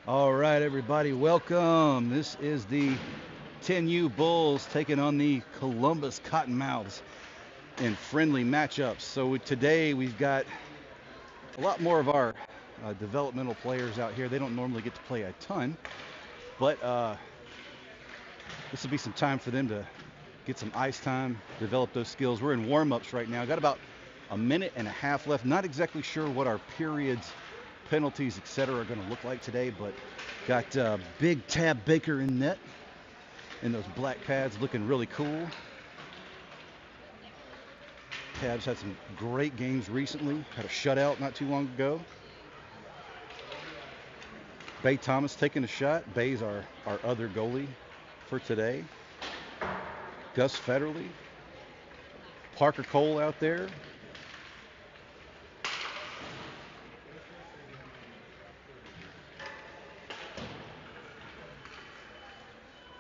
All right, everybody, welcome. This is the 10U Bulls taking on the Columbus Cottonmouths in friendly matchups. So today we've got a lot more of our developmental players out here. They don't normally get to play a ton, but this will be some time for them to get some ice time, develop those skills. We're in warm-ups right now. Got about a minute and a half left. Not exactly sure what our periods, penalties, etc., are going to look like today, but got Big Tab Baker in net in those black pads, looking really cool. Tab's had some great games recently. Had a shutout not too long ago. Bay Thomas taking a shot. Bay's our other goalie for today. Gus Federley. Parker Cole out there.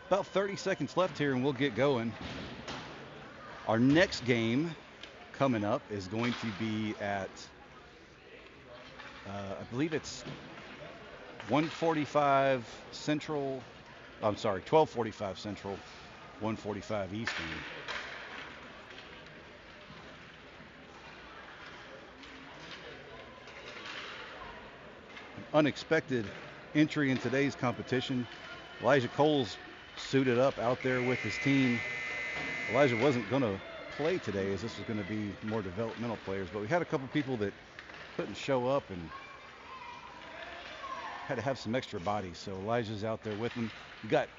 About 30 seconds left here and we'll get going. Our next game coming up is going to be at, I believe it's 1:45 Central. I'm sorry, 12:45 Central, 1:45 Eastern. An unexpected entry in today's competition. Elijah Cole's suited up out there with his team. Elijah wasn't going to play today as this was going to be more developmental players, but we had a couple people that couldn't show up and had to have some extra bodies. So Elijah's out there with him. We got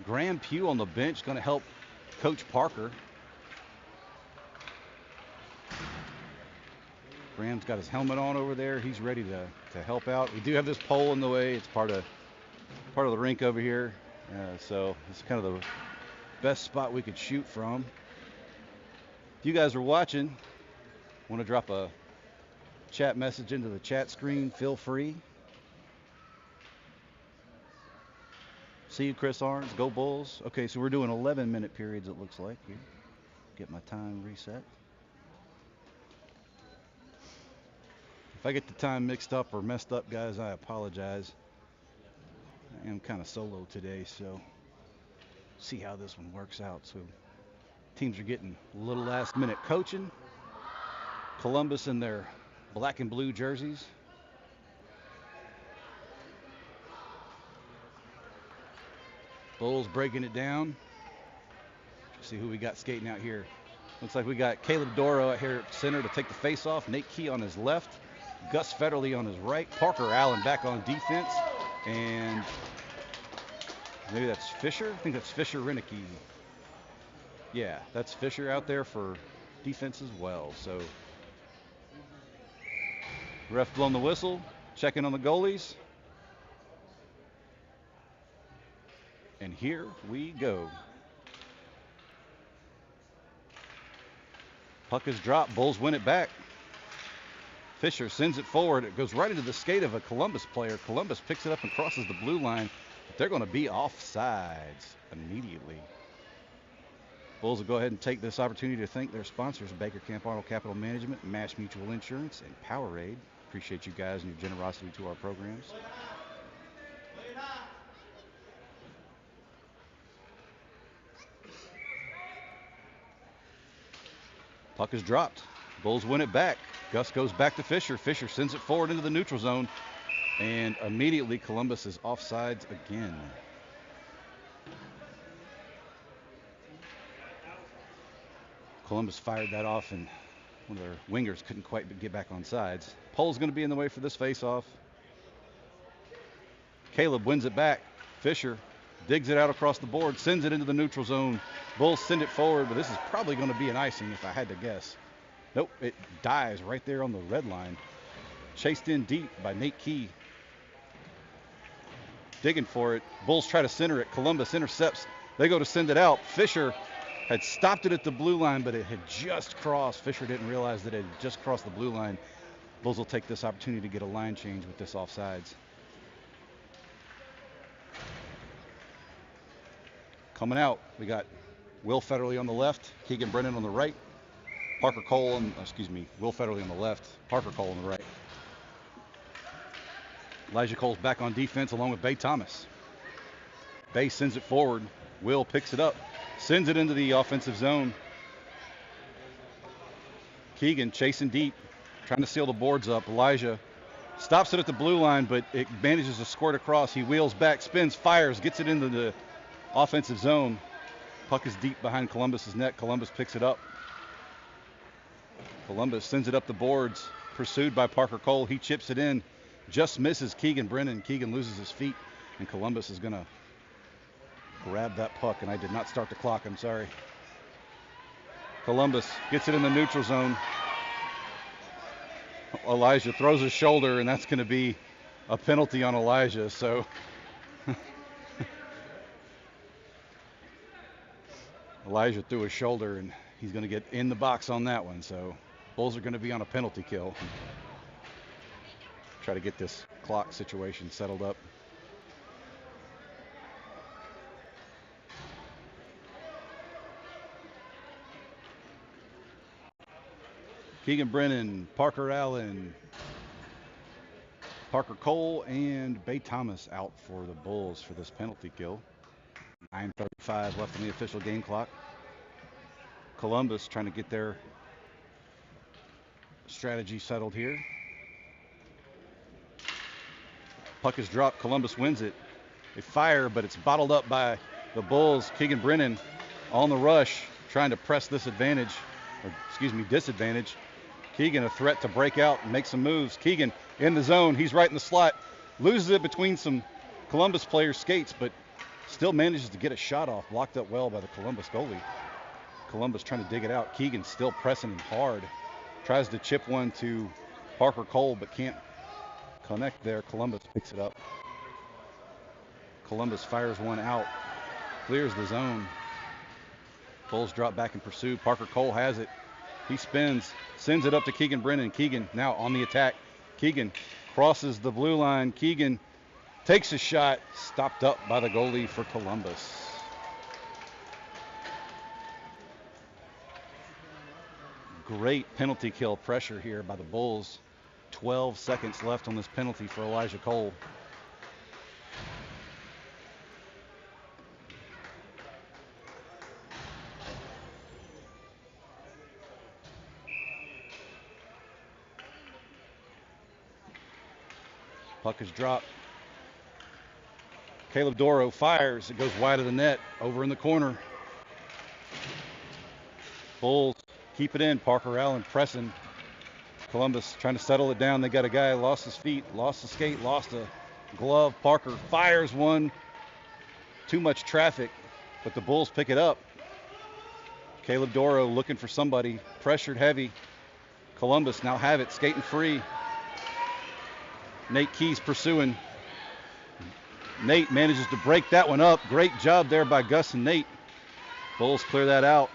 Graham Pugh on the bench, going to help Coach Parker. Graham's got his helmet on over there. He's ready to help out. We do have this pole in the way. It's part of the rink over here. So it's kind of the best spot we could shoot from. If you guys are watching, want to drop a chat message into the chat screen, feel free. See you, Chris Arns. Go Bulls. Okay, so we're doing 11-minute periods, it looks like. Here, get my time reset. If I get the time mixed up or messed up, guys, I apologize. I am kind of solo today, so see how this one works out. So teams are getting a little last-minute coaching. Columbus in their black and blue jerseys. Bulls breaking it down. See who we got skating out here. Looks like we got Caleb Doro out here at center to take the face-off. Nate Key on his left. Gus Federley on his right. Parker Allen back on defense. And maybe that's Fisher. I think that's Fisher Renicky. Yeah, that's Fisher out there for defense as well. So ref blowing the whistle. Checking on the goalies. And here we go. Puck is dropped. Bulls win it back. Fisher sends it forward. It goes right into the skate of a Columbus player. Columbus picks it up and crosses the blue line. But they're going to be offsides immediately. Bulls will go ahead and take this opportunity to thank their sponsors, Baker Camp Auto Capital Management, Mash Mutual Insurance, and Powerade. Appreciate you guys and your generosity to our programs. Puck is dropped. Bulls win it back. Gus goes back to Fisher. Fisher sends it forward into the neutral zone. And immediately Columbus is offsides again. Columbus fired that off and one of their wingers couldn't quite get back on sides. Pole's going to be in the way for this face-off. Caleb wins it back. Fisher digs it out across the board, sends it into the neutral zone. Bulls send it forward, but this is probably going to be an icing if I had to guess. Nope, it dies right there on the red line. Chased in deep by Nate Key. Digging for it. Bulls try to center it. Columbus intercepts. They go to send it out. Fisher had stopped it at the blue line, but it had just crossed. Fisher didn't realize that it had just crossed the blue line. Bulls will take this opportunity to get a line change with this offsides. Coming out, we got Will Federley on the left, Keegan Brennan on the right, Parker Cole on, Will Federley on the left, Parker Cole on the right. Elijah Cole's back on defense along with Bay Thomas. Bay sends it forward. Will picks it up. Sends it into the offensive zone. Keegan chasing deep. Trying to seal the boards up. Elijah stops it at the blue line, but it manages to squirt across. He wheels back, spins, fires, gets it into the offensive zone. Puck is deep behind Columbus's net. Columbus picks it up. Columbus sends it up the boards, pursued by Parker Cole. He chips it in, just misses Keegan Brennan. Keegan loses his feet, and Columbus is going to grab that puck, and I did not start the clock. I'm sorry. Columbus gets it in the neutral zone. Elijah throws his shoulder, and that's going to be a penalty on Elijah. So Elijah threw his shoulder, and he's going to get in the box on that one. So Bulls are going to be on a penalty kill. Try to get this clock situation settled up. Keegan Brennan, Parker Allen, Parker Cole, and Bay Thomas out for the Bulls for this penalty kill. 9:35 left on the official game clock. Columbus trying to get their strategy settled here. Puck is dropped. Columbus wins it. They fire, but it's bottled up by the Bulls. Keegan Brennan on the rush, trying to press this disadvantage. Keegan a threat to break out and make some moves. Keegan in the zone. He's right in the slot. Loses it between some Columbus players' skates, but still manages to get a shot off. Blocked up well by the Columbus goalie. Columbus trying to dig it out. Keegan still pressing hard. Tries to chip one to Parker Cole, but can't connect there. Columbus picks it up. Columbus fires one out. Clears the zone. Bulls drop back in pursuit. Parker Cole has it. He spins, sends it up to Keegan Brennan. Keegan now on the attack. Keegan crosses the blue line. Keegan takes a shot, stopped up by the goalie for Columbus. Great penalty kill pressure here by the Bulls. 12 seconds left on this penalty for Elijah Cole. Puck is dropped. Caleb Doro fires. It goes wide of the net, over in the corner. Bulls keep it in. Parker Allen pressing. Columbus trying to settle it down. They got a guy lost his feet, lost a skate, lost a glove. Parker fires one. Too much traffic, but the Bulls pick it up. Caleb Doro looking for somebody. Pressured heavy. Columbus now have it, skating free. Nate Keys pursuing. Nate manages to break that one up. Great job there by Gus and Nate. Bulls clear that out.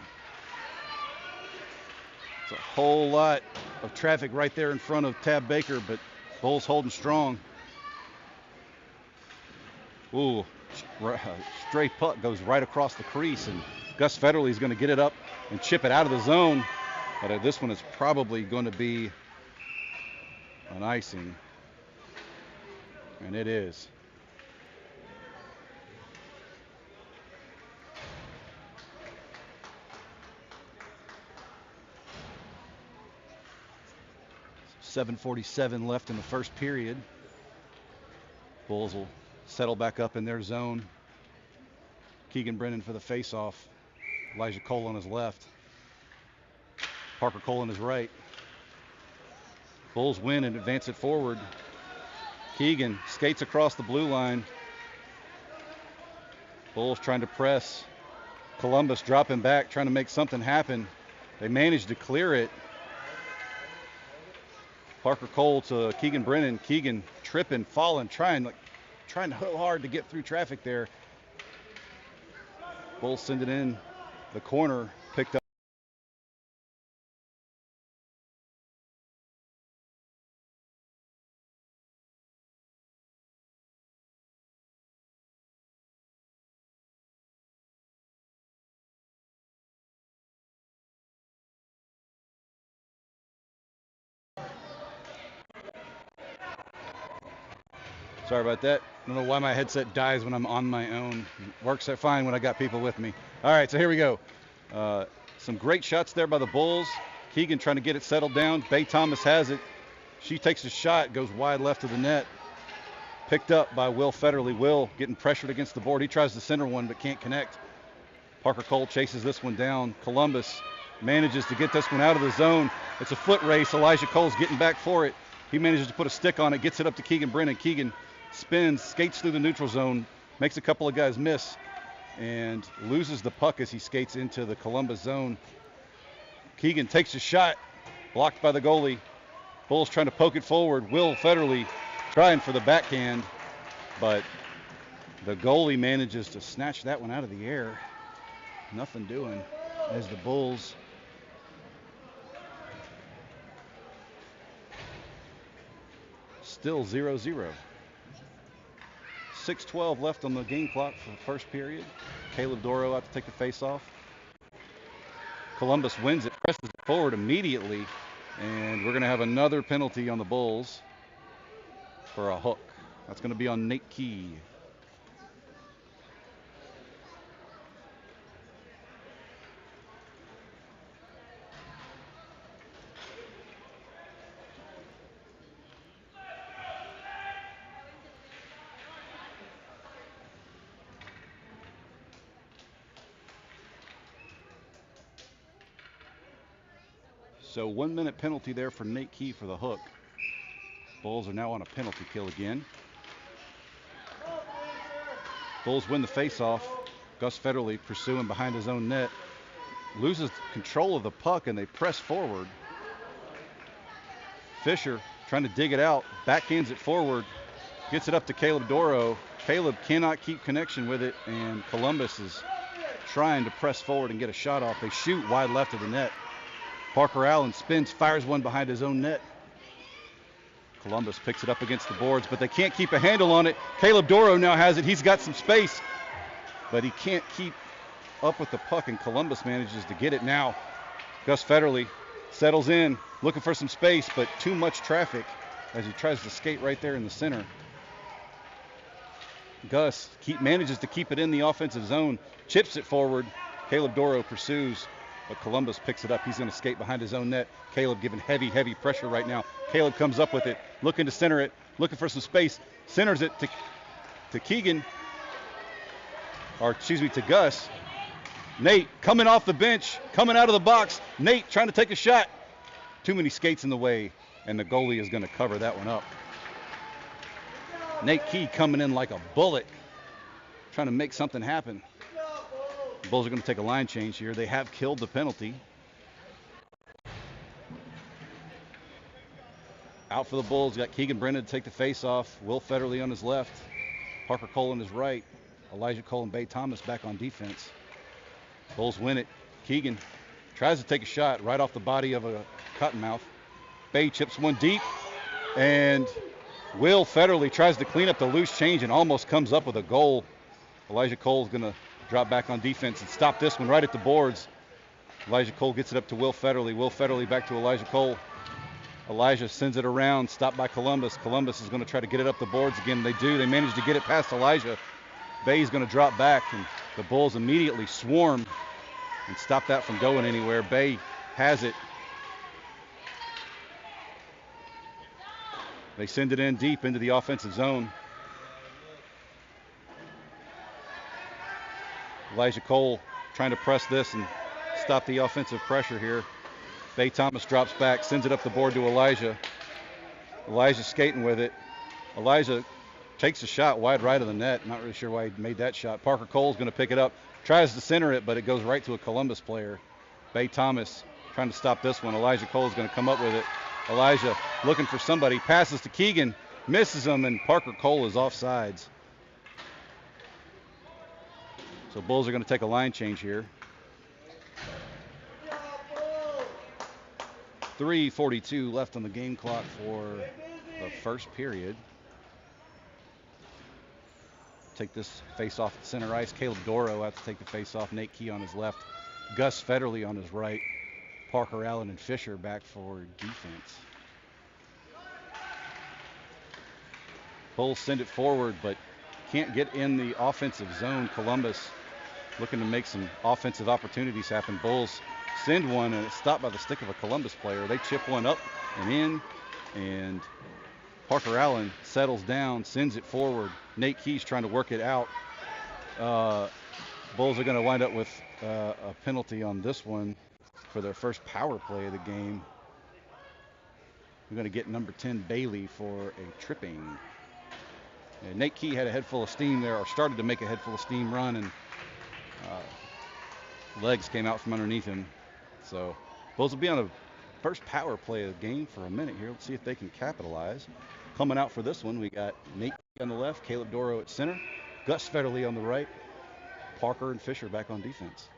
It's a whole lot of traffic right there in front of Tab Baker, but Bulls holding strong. Ooh, straight puck goes right across the crease, and Gus Federle is going to get it up and chip it out of the zone. But this one is probably going to be an icing. And it is. .747 left in the first period. Bulls will settle back up in their zone. Keegan Brennan for the faceoff. Elijah Cole on his left. Parker Cole on his right. Bulls win and advance it forward. Keegan skates across the blue line. Bulls trying to press. Columbus dropping back, trying to make something happen. They managed to clear it. Parker Cole to Keegan Brennan. Keegan tripping, falling, trying so hard to get through traffic there. Bulls send it in the corner, picked up. Sorry about that. I don't know why my headset dies when I'm on my own. It works out fine when I got people with me. All right, so here we go. Some great shots there by the Bulls. Keegan trying to get it settled down. Bay Thomas has it. She takes a shot, goes wide left of the net. Picked up by Will Federley. Will getting pressured against the board. He tries to center one but can't connect. Parker Cole chases this one down. Columbus manages to get this one out of the zone. It's a foot race. Elijah Cole's getting back for it. He manages to put a stick on it, gets it up to Keegan Brennan. Keegan spins, skates through the neutral zone, makes a couple of guys miss, and loses the puck as he skates into the Columbus zone. Keegan takes a shot, blocked by the goalie. Bulls trying to poke it forward. Will Federley trying for the backhand, but the goalie manages to snatch that one out of the air. Nothing doing as the Bulls still 0-0. 6:12 left on the game clock for the first period. Caleb Doro out to take the face-off. Columbus wins it, presses it forward immediately, and we're going to have another penalty on the Bulls for a hook. That's going to be on Nate Key. So 1 minute penalty there for Nate Key for the hook. Bulls are now on a penalty kill again. Bulls win the face-off. Gus Federley pursuing behind his own net. Loses control of the puck and they press forward. Fisher trying to dig it out. Backhands it forward. Gets it up to Caleb Doro. Caleb cannot keep connection with it, and Columbus is trying to press forward and get a shot off. They shoot wide left of the net. Parker Allen spins, fires one behind his own net. Columbus picks it up against the boards, but they can't keep a handle on it. Caleb Doro now has it. He's got some space, but he can't keep up with the puck, and Columbus manages to get it now. Gus Federley settles in, looking for some space, but too much traffic as he tries to skate right there in the center. Gus manages to keep it in the offensive zone, chips it forward. Caleb Doro pursues, but Columbus picks it up. He's going to skate behind his own net. Caleb giving heavy pressure right now. Caleb comes up with it, looking to center it, looking for some space. Centers it to Keegan, to Gus. Nate coming off the bench, coming out of the box. Nate trying to take a shot. Too many skates in the way, and the goalie is going to cover that one up. Nate Key coming in like a bullet, trying to make something happen. The Bulls are going to take a line change here. They have killed the penalty. Out for the Bulls, got Keegan Brennan to take the face-off. Will Federley on his left. Parker Cole on his right. Elijah Cole and Bay Thomas back on defense. Bulls win it. Keegan tries to take a shot right off the body of a Cottonmouth. Bay chips one deep, and Will Federley tries to clean up the loose change and almost comes up with a goal. Elijah Cole's going to drop back on defense and stop this one right at the boards. Elijah Cole gets it up to Will Federley. Will Federley back to Elijah Cole. Elijah sends it around, stopped by Columbus. Columbus is going to try to get it up the boards again. They do. They manage to get it past Elijah. Bay's going to drop back, and the Bulls immediately swarm and stop that from going anywhere. Bay has it. They send it in deep into the offensive zone. Elijah Cole trying to press this and stop the offensive pressure here. Bay Thomas drops back, sends it up the board to Elijah. Elijah skating with it. Elijah takes a shot wide right of the net. Not really sure why he made that shot. Parker Cole's going to pick it up. Tries to center it, but it goes right to a Columbus player. Bay Thomas trying to stop this one. Elijah Cole's going to come up with it. Elijah looking for somebody. Passes to Keegan. Misses him, and Parker Cole is offsides. So Bulls are going to take a line change here. 3:42 left on the game clock for the first period. Take this face off at center ice. Caleb Doro out to take the face off. Nate Key on his left. Gus Federley on his right. Parker Allen and Fisher back for defense. Bulls send it forward, but can't get in the offensive zone. Columbus looking to make some offensive opportunities happen. Bulls send one, and it's stopped by the stick of a Columbus player. They chip one up and in, and Parker Allen settles down, sends it forward. Nate Key's trying to work it out. Bulls are going to wind up with a penalty on this one for their first power play of the game. We're going to get number 10, Bailey, for a tripping. And Nate Key had a head full of steam there, or started to make a head full of steam run, and legs came out from underneath him. So Bulls will be on a first power play of the game for a minute here. Let's see if they can capitalize. Coming out for this one, we got Nate Key on the left, Caleb Doro at center, Gus Federle on the right, Parker and Fisher back on defense.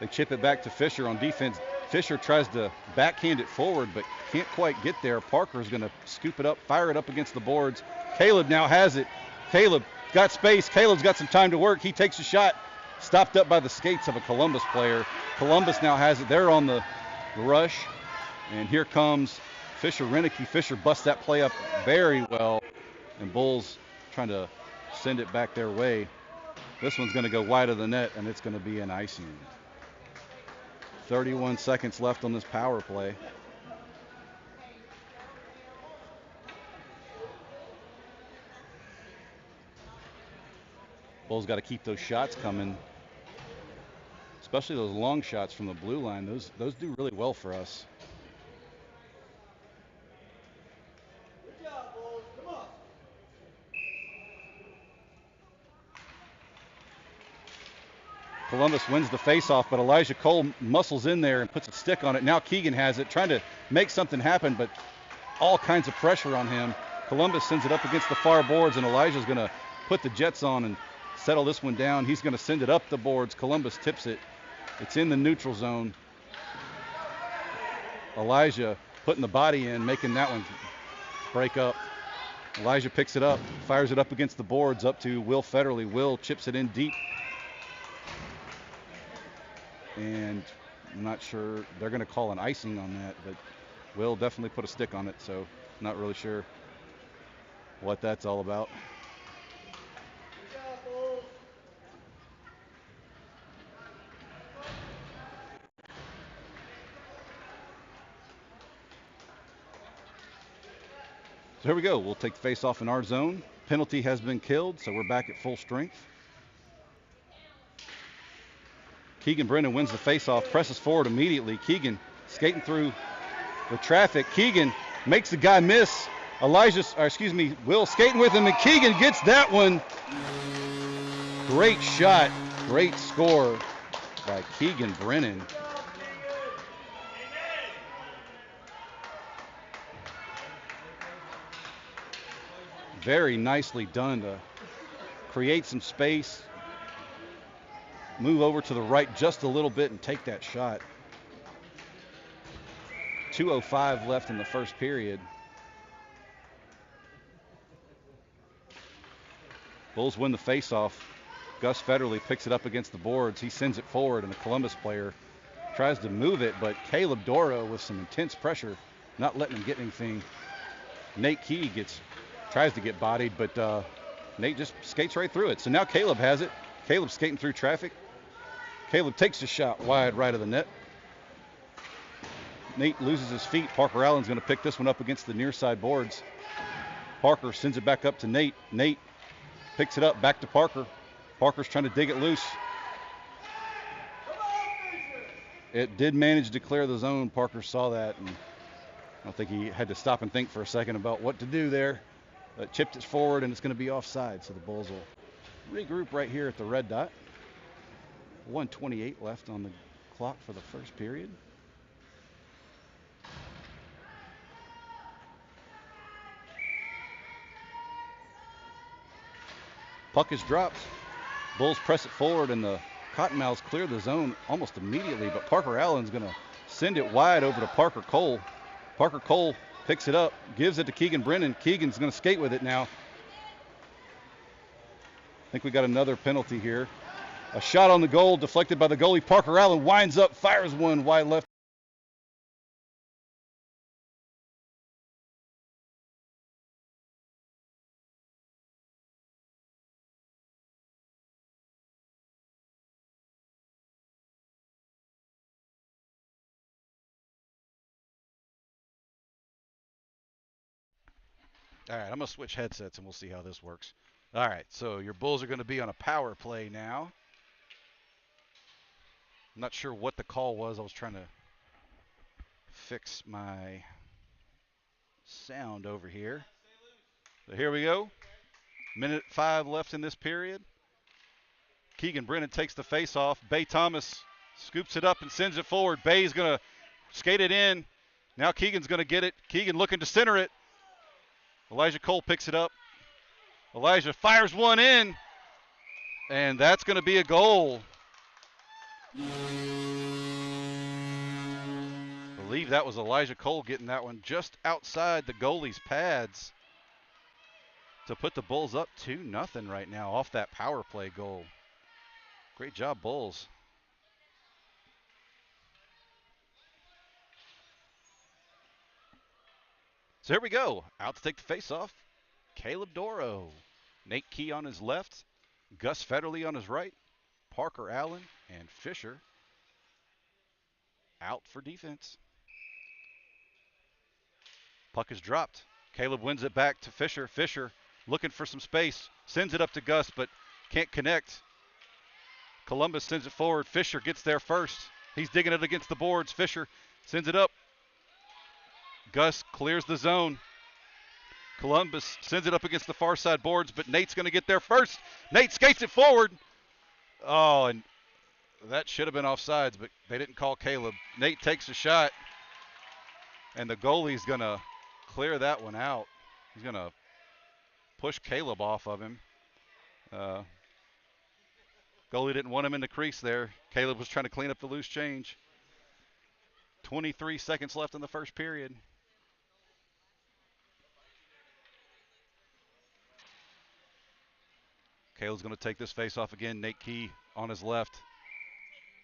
They chip it back to Fisher on defense. Fisher tries to backhand it forward, but can't quite get there. Parker's going to scoop it up, fire it up against the boards. Caleb now has it. Caleb got space. Caleb's got some time to work. He takes a shot, stopped up by the skates of a Columbus player. Columbus now has it. They're on the rush, and here comes Fisher Renicky. Fisher busts that play up very well, and Bulls trying to send it back their way. This one's going to go wide of the net, and it's going to be an icing. 31 seconds left on this power play. Bulls got to keep those shots coming, especially those long shots from the blue line. Those do really well for us. Good job, Bulls. Come on. Columbus wins the faceoff, but Elijah Cole muscles in there and puts a stick on it. Now Keegan has it, trying to make something happen, but all kinds of pressure on him. Columbus sends it up against the far boards, and Elijah's going to put the Jets on and settle this one down. He's going to send it up the boards. Columbus tips it. It's in the neutral zone. Elijah putting the body in, making that one break up. Elijah picks it up, fires it up against the boards, up to Will Federle. Will chips it in deep. And I'm not sure, they're going to call an icing on that, but Will definitely put a stick on it, so not really sure what that's all about. Good job, Bulls. So here we go. We'll take the face off in our zone. Penalty has been killed, so we're back at full strength. Keegan Brennan wins the face-off, presses forward immediately. Keegan skating through the traffic. Keegan makes the guy miss. Will skating with him, and Keegan gets that one. Great shot, great score by Keegan Brennan. Very nicely done to create some space, move over to the right just a little bit and take that shot. 2:05 left in the first period. Bulls win the faceoff. Gus Federle picks it up against the boards. He sends it forward, and the Columbus player tries to move it, but Caleb Doro with some intense pressure, not letting him get anything. Nate Key tries to get bodied, but Nate just skates right through it. So now Caleb has it. Caleb skating through traffic. Caleb takes a shot wide right of the net. Nate loses his feet. Parker Allen's going to pick this one up against the near side boards. Parker sends it back up to Nate. Nate picks it up back to Parker. Parker's trying to dig it loose. It did manage to clear the zone. Parker saw that, and I think he had to stop and think for a second about what to do there. Chipped it forward, and it's going to be offside, so the Bulls will regroup right here at the red dot. 1:28 left on the clock for the first period. Puck is dropped. Bulls press it forward, and the Cottonmouths clear the zone almost immediately, but Parker Allen's going to send it wide over to Parker Cole. Parker Cole picks it up, gives it to Keegan Brennan. Keegan's going to skate with it now. I think we got another penalty here. A shot on the goal, deflected by the goalie. Parker Allen winds up, fires one wide left. All right, I'm going to switch headsets and we'll see how this works. All right, so your Bulls are going to be on a power play now. I'm not sure what the call was. I was trying to fix my sound over here. So here we go. Minute 5 left in this period. Keegan Brennan takes the face off. Bay Thomas scoops it up and sends it forward. Bay's going to skate it in. Now Keegan's going to get it. Keegan looking to center it. Elijah Cole picks it up. Elijah fires one in, and that's going to be a goal. I believe that was Elijah Cole getting that one just outside the goalie's pads to put the Bulls up 2-0 right now off that power play goal. Great job, Bulls. So here we go. Out to take the face off. Caleb Doro. Nate Key on his left. Gus Federley on his right. Parker Allen and Fisher out for defense. Puck is dropped. Caleb wins it back to Fisher. Fisher looking for some space. Sends it up to Gus, but can't connect. Columbus sends it forward. Fisher gets there first. He's digging it against the boards. Fisher sends it up. Gus clears the zone. Columbus sends it up against the far side boards, but Nate's going to get there first. Nate skates it forward. Oh, and that should have been offsides, but they didn't call Caleb. Nate takes a shot, and the goalie's going to clear that one out. He's going to push Caleb off of him. Goalie didn't want him in the crease there. Caleb was trying to clean up the loose change. 23 seconds left in the first period. Caleb's going to take this face off again. Nate Key on his left.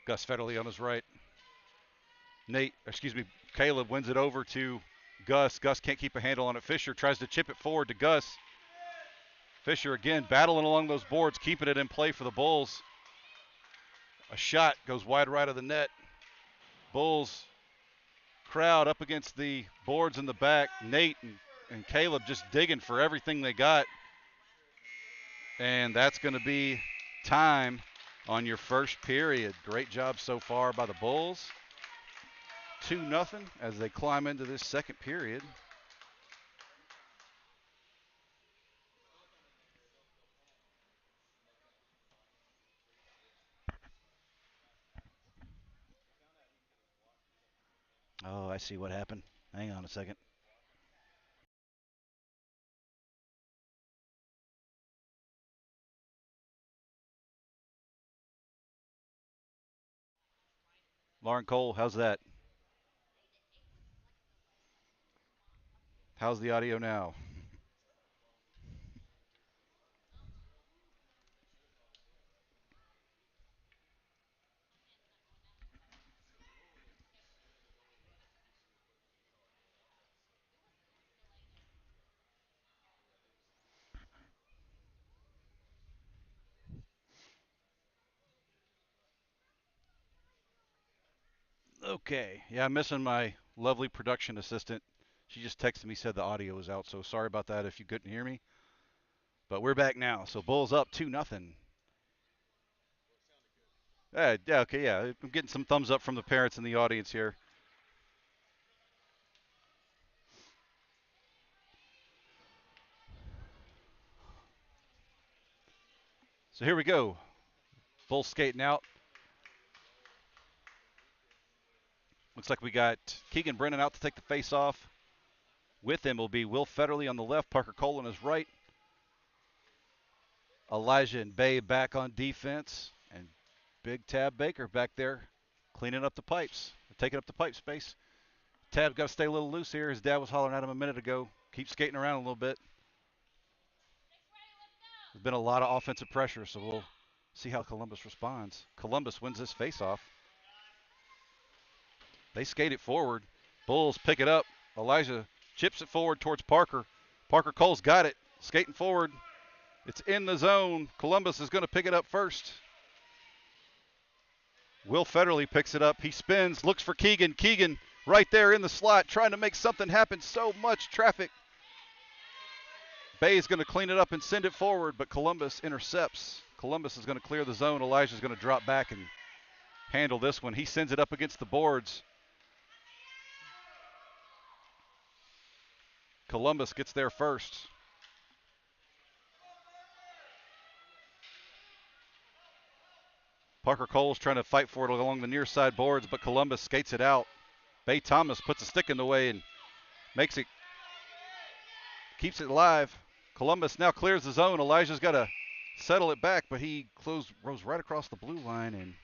Gus Federley on his right. Caleb wins it over to Gus. Gus can't keep a handle on it. Fisher tries to chip it forward to Gus. Fisher again battling along those boards, keeping it in play for the Bulls. A shot goes wide right of the net. Bulls crowd up against the boards in the back. Nate and Caleb just digging for everything they got. And that's going to be time on your first period. Great job so far by the Bulls. 2-0 as they climb into this second period. Oh, I see what happened. Hang on a second. Lauren Cole, how's that? How's the audio now? Okay. Yeah, I'm missing my lovely production assistant. She just texted me, said the audio was out, so sorry about that if you couldn't hear me. But we're back now. So Bulls up 2-0. Yeah, okay, yeah. I'm getting some thumbs up from the parents in the audience here. So here we go. Bulls skating out. Looks like we got Keegan Brennan out to take the face off. With him will be Will Federley on the left, Parker Cole on his right. Elijah and Bay back on defense. And Big Tab Baker back there cleaning up the pipes, taking up the pipe space. Tab's got to stay a little loose here. His dad was hollering at him a minute ago. Keep skating around a little bit. There's been a lot of offensive pressure, so we'll see how Columbus responds. Columbus wins this faceoff. They skate it forward. Bulls pick it up. Elijah chips it forward towards Parker. Parker Cole's got it. Skating forward. It's in the zone. Columbus is going to pick it up first. Will Federley picks it up. He spins, looks for Keegan. Keegan right there in the slot, trying to make something happen. So much traffic. Bay is going to clean it up and send it forward, but Columbus intercepts. Columbus is going to clear the zone. Elijah's going to drop back and handle this one. He sends it up against the boards. Columbus gets there first. Parker Cole's trying to fight for it along the near side boards, but Columbus skates it out. Bay Thomas puts a stick in the way and makes it, keeps it alive. Columbus now clears the zone. Elijah's got to settle it back, but he goes right across the blue line and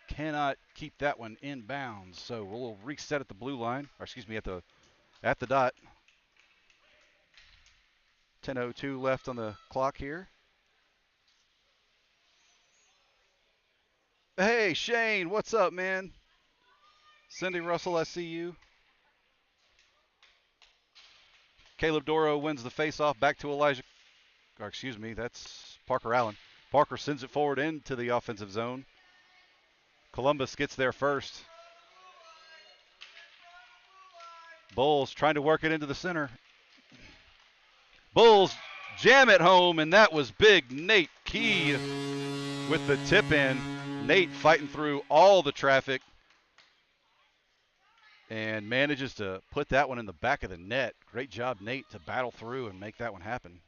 cannot keep that one in bounds. So we'll reset at the blue line, or excuse me, at the dot. 10:02 left on the clock here. Hey, Shane, what's up, man? Cindy Russell, I see you. Caleb Doro wins the faceoff back to Elijah. Or excuse me, that's Parker Allen. Parker sends it forward into the offensive zone. Columbus gets there first. Bulls trying to work it into the center. Bulls jam it home, and that was big Nate Key with the tip in. Nate fighting through all the traffic and manages to put that one in the back of the net. Great job, Nate, to battle through and make that one happen.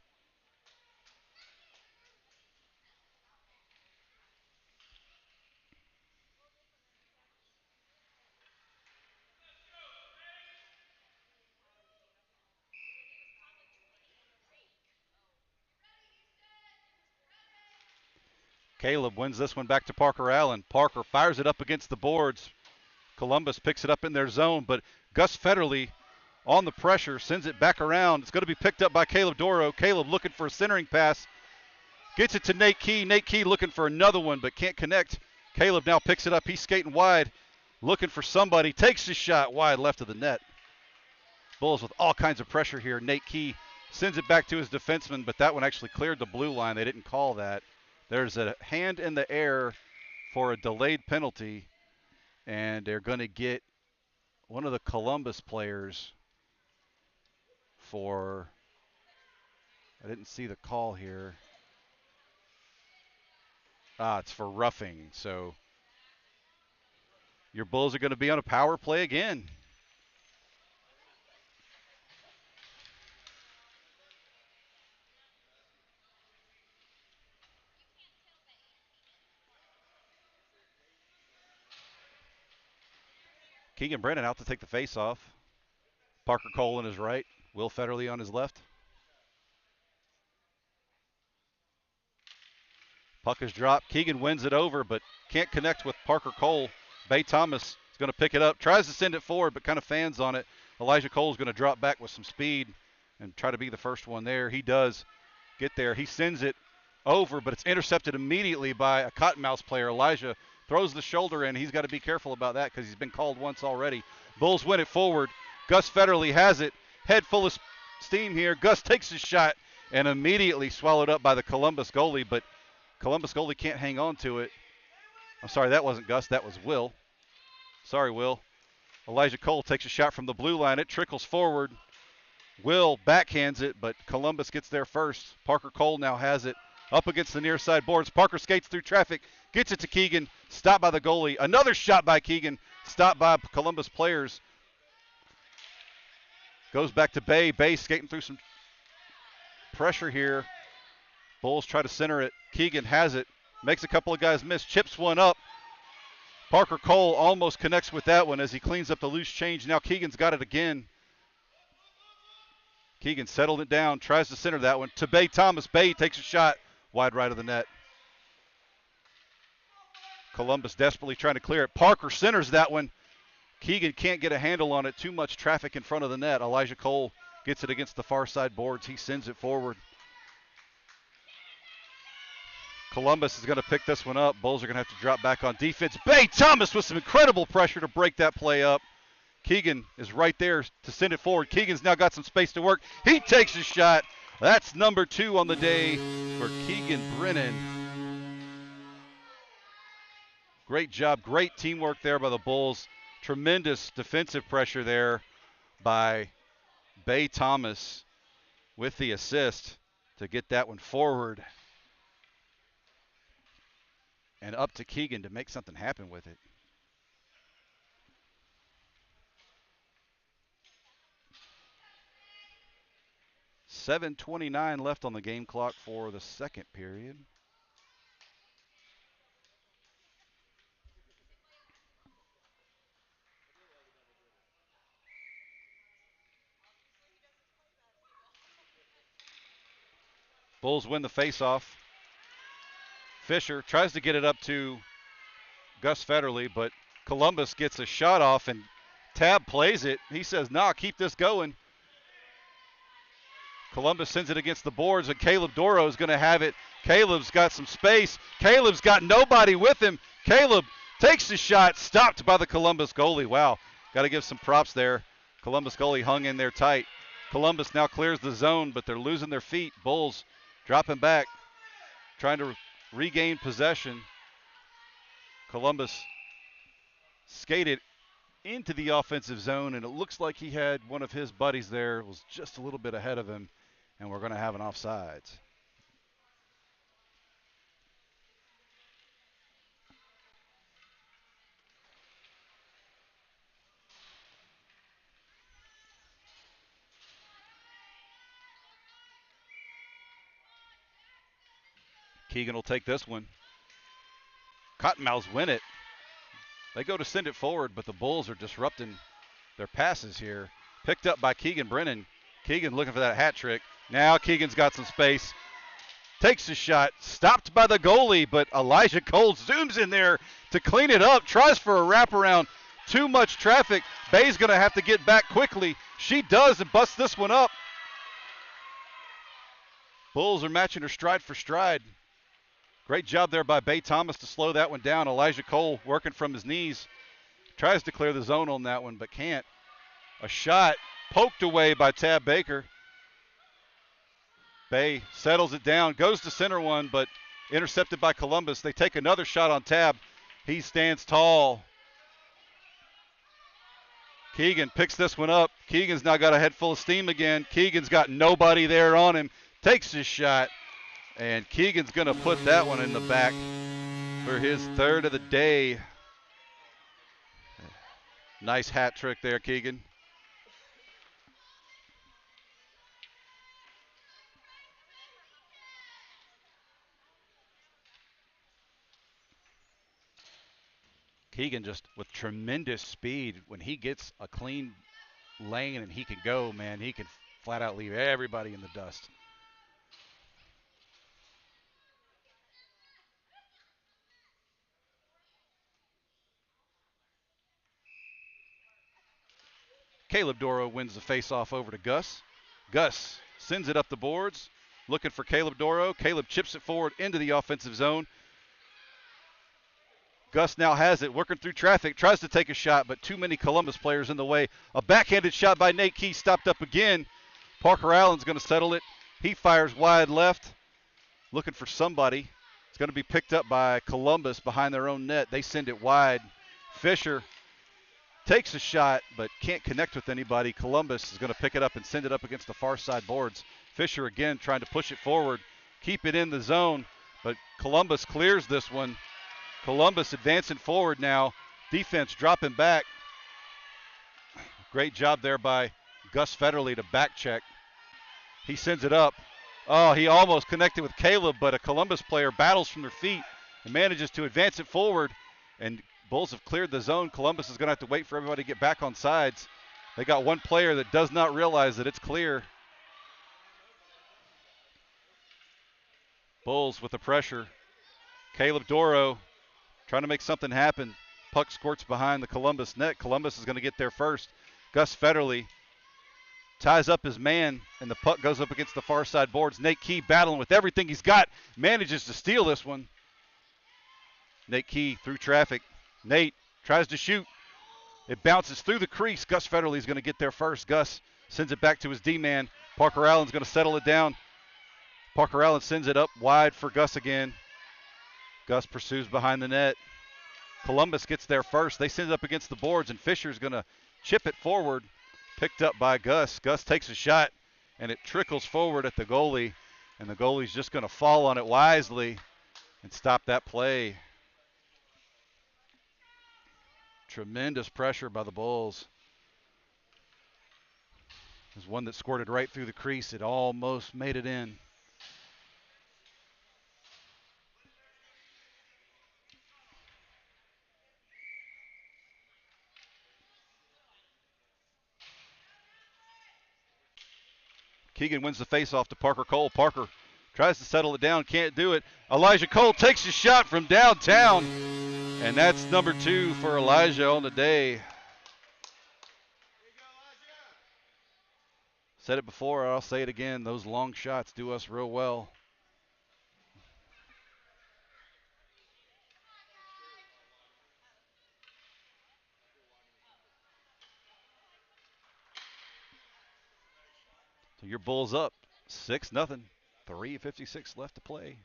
Caleb wins this one back to Parker Allen. Parker fires it up against the boards. Columbus picks it up in their zone, but Gus Federley on the pressure sends it back around. It's going to be picked up by Caleb Doro. Caleb looking for a centering pass. Gets it to Nate Key. Nate Key looking for another one, but can't connect. Caleb now picks it up. He's skating wide, looking for somebody. Takes his shot wide left of the net. Bulls with all kinds of pressure here. Nate Key sends it back to his defenseman, but that one actually cleared the blue line. They didn't call that. There's a hand in the air for a delayed penalty, and they're going to get one of the Columbus players for, I didn't see the call here. It's for roughing. So your Bulls are going to be on a power play again. Keegan Brennan out to take the face off. Parker Cole on his right. Will Federley on his left. Puck is dropped. Keegan wins it over, but can't connect with Parker Cole. Bay Thomas is going to pick it up. Tries to send it forward, but kind of fans on it. Elijah Cole is going to drop back with some speed and try to be the first one there. He does get there. He sends it over, but it's intercepted immediately by a Cottonmouths player. Elijah throws the shoulder in. He's got to be careful about that because he's been called once already. Bulls win it forward. Gus Federley has it. Head full of steam here. Gus takes his shot and immediately swallowed up by the Columbus goalie, but Columbus goalie can't hang on to it. I'm sorry, that wasn't Gus. That was Will. Sorry, Will. Elijah Cole takes a shot from the blue line. It trickles forward. Will backhands it, but Columbus gets there first. Parker Cole now has it up against the near side boards. Parker skates through traffic, gets it to Keegan, stopped by the goalie. Another shot by Keegan, stopped by Columbus players. Goes back to Bay. Bay skating through some pressure here. Bulls try to center it. Keegan has it, makes a couple of guys miss, chips one up. Parker Cole almost connects with that one as he cleans up the loose change. Now Keegan's got it again. Keegan settled it down, tries to center that one to Bay Thomas. Bay takes a shot wide right of the net. Columbus desperately trying to clear it. Parker centers that one. Keegan can't get a handle on it. Too much traffic in front of the net. Elijah Cole gets it against the far side boards. He sends it forward. Columbus is going to pick this one up. Bulls are going to have to drop back on defense. Bay Thomas with some incredible pressure to break that play up. Keegan is right there to send it forward. Keegan's now got some space to work. He takes a shot. That's number 2 on the day for Keegan Brennan. Great job. Great teamwork there by the Bulls. Tremendous defensive pressure there by Bay Thomas with the assist to get that one forward. And up to Keegan to make something happen with it. .7:29 left on the game clock for the second period. Bulls win the faceoff. Fisher tries to get it up to Gus Federley, but Columbus gets a shot off and Tab plays it. He says, nah, keep this going. Columbus sends it against the boards, and Caleb Doro is going to have it. Caleb's got some space. Caleb's got nobody with him. Caleb takes the shot, stopped by the Columbus goalie. Wow, got to give some props there. Columbus goalie hung in there tight. Columbus now clears the zone, but they're losing their feet. Bulls dropping back, trying to regain possession. Columbus skated into the offensive zone, and it looks like he had one of his buddies there, was just a little bit ahead of him, and we're going to have an offsides. Keegan will take this one. Cottonmouths win it. They go to send it forward, but the Bulls are disrupting their passes here. Picked up by Keegan Brennan. Keegan looking for that hat trick. Now Keegan's got some space. Takes the shot. Stopped by the goalie, but Elijah Cole zooms in there to clean it up. Tries for a wraparound. Too much traffic. Bay's going to have to get back quickly. She does and busts this one up. Bulls are matching her stride for stride. Great job there by Bay Thomas to slow that one down. Elijah Cole working from his knees. Tries to clear the zone on that one, but can't. A shot poked away by Tab Baker. Bay settles it down, goes to center one, but intercepted by Columbus. They take another shot on Tab. He stands tall. Keegan picks this one up. Keegan's now got a head full of steam again. Keegan's got nobody there on him. Takes his shot. And Keegan's going to put that one in the back for his third of the day. Nice hat trick there, Keegan. Keegan just with tremendous speed. When he gets a clean lane and he can go, man, he can flat out leave everybody in the dust. Caleb Doro wins the faceoff over to Gus. Gus sends it up the boards, looking for Caleb Doro. Caleb chips it forward into the offensive zone. Gus now has it, working through traffic, tries to take a shot, but too many Columbus players in the way. A backhanded shot by Nate Key, stopped up again. Parker Allen's going to settle it. He fires wide left, looking for somebody. It's going to be picked up by Columbus behind their own net. They send it wide. Fisher takes a shot, but can't connect with anybody. Columbus is going to pick it up and send it up against the far side boards. Fisher again trying to push it forward, keep it in the zone, but Columbus clears this one. Columbus advancing forward now. Defense dropping back. Great job there by Gus Federley to back check. He sends it up. Oh, he almost connected with Caleb, but a Columbus player battles from their feet and manages to advance it forward. And Bulls have cleared the zone. Columbus is going to have to wait for everybody to get back on sides. They got one player that does not realize that it's clear. Bulls with the pressure. Caleb Doro trying to make something happen. Puck squirts behind the Columbus net. Columbus is going to get there first. Gus Federley ties up his man, and the puck goes up against the far side boards. Nate Key battling with everything he's got, manages to steal this one. Nate Key through traffic. Nate tries to shoot. It bounces through the crease. Gus Federley is going to get there first. Gus sends it back to his D-man. Parker Allen's going to settle it down. Parker Allen sends it up wide for Gus again. Gus pursues behind the net. Columbus gets there first. They send it up against the boards, and Fisher's going to chip it forward. picked up by Gus. Gus takes a shot, and it trickles forward at the goalie, and the goalie's just going to fall on it wisely and stop that play. Tremendous pressure by the Bulls. There's one that squirted right through the crease. It almost made it in. Keegan wins the faceoff to Parker Cole. Parker tries to settle it down, can't do it. Elijah Cole takes a shot from downtown, and that's number 2 for Elijah on the day. Said it before, I'll say it again. Those long shots do us real well. So your Bulls up 6-0. 3:56 left to play.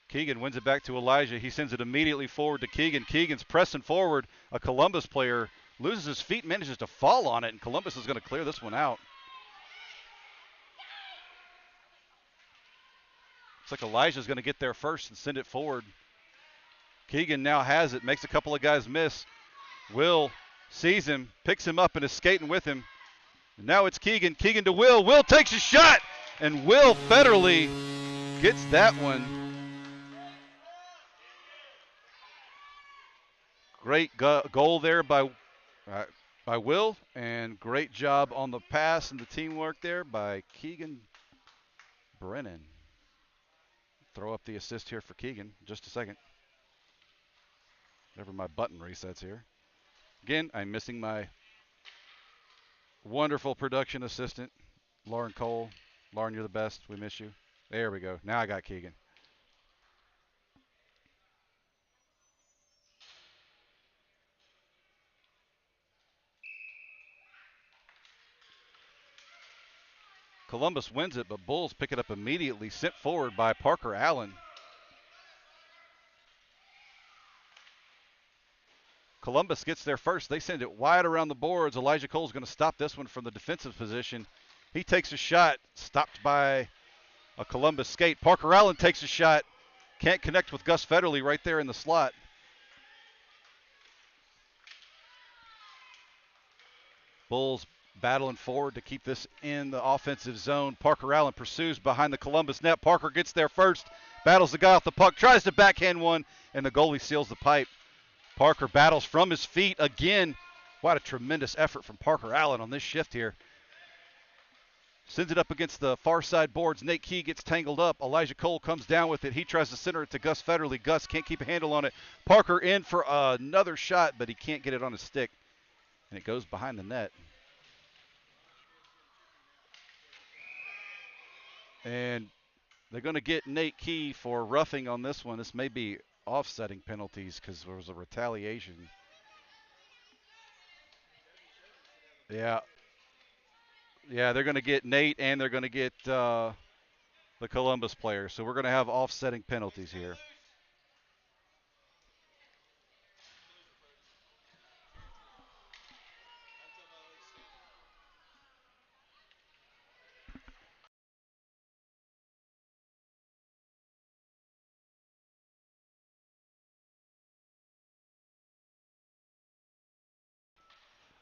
Keegan wins it back to Elijah. He sends it immediately forward to Keegan. Keegan's pressing forward. A Columbus player loses his feet, manages to fall on it, and Columbus is going to clear this one out. Looks like Elijah's going to get there first and send it forward. Keegan now has it, makes a couple of guys miss. Will sees him, picks him up, and is skating with him. And now it's Keegan. Keegan to Will. Will takes a shot, and Will Federley gets that one. Great goal there by Will, and great job on the pass and the teamwork there by Keegan Brennan. Throw up the assist here for Keegan in just a second. Whenever my button resets here. Again, I'm missing my wonderful production assistant, Lauren Cole. Lauren, you're the best. We miss you. There we go. Now I got Keegan. Columbus wins it, but Bulls pick it up immediately, sent forward by Parker Allen. Columbus gets there first. They send it wide around the boards. Elijah Cole's going to stop this one from the defensive position. He takes a shot, stopped by a Columbus skate. Parker Allen takes a shot, can't connect with Gus Federley right there in the slot. Bulls battling forward to keep this in the offensive zone. Parker Allen pursues behind the Columbus net. Parker gets there first, battles the guy off the puck, tries to backhand one, and the goalie seals the pipe. Parker battles from his feet again. What a tremendous effort from Parker Allen on this shift here. Sends it up against the far side boards. Nate Key gets tangled up. Elijah Cole comes down with it. He tries to center it to Gus Federley. Gus can't keep a handle on it. Parker in for another shot, but he can't get it on his stick. And it goes behind the net. And they're going to get Nate Key for roughing on this one. This may be offsetting penalties because there was a retaliation. Yeah. Yeah, they're going to get Nate and they're going to get the Columbus player. So we're going to have offsetting penalties here.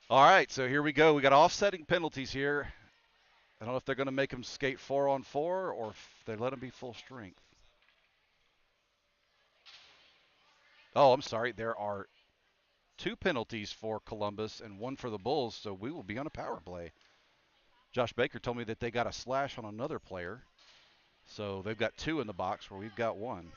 All right, so here we go. We got offsetting penalties here. I don't know if they're going to make them skate 4-on-4 or if they let them be full strength. Oh, I'm sorry. There are 2 penalties for Columbus and 1 for the Bulls, so we will be on a power play. Josh Baker told me that they got a slash on another player, so they've got 2 in the box where we've got 1.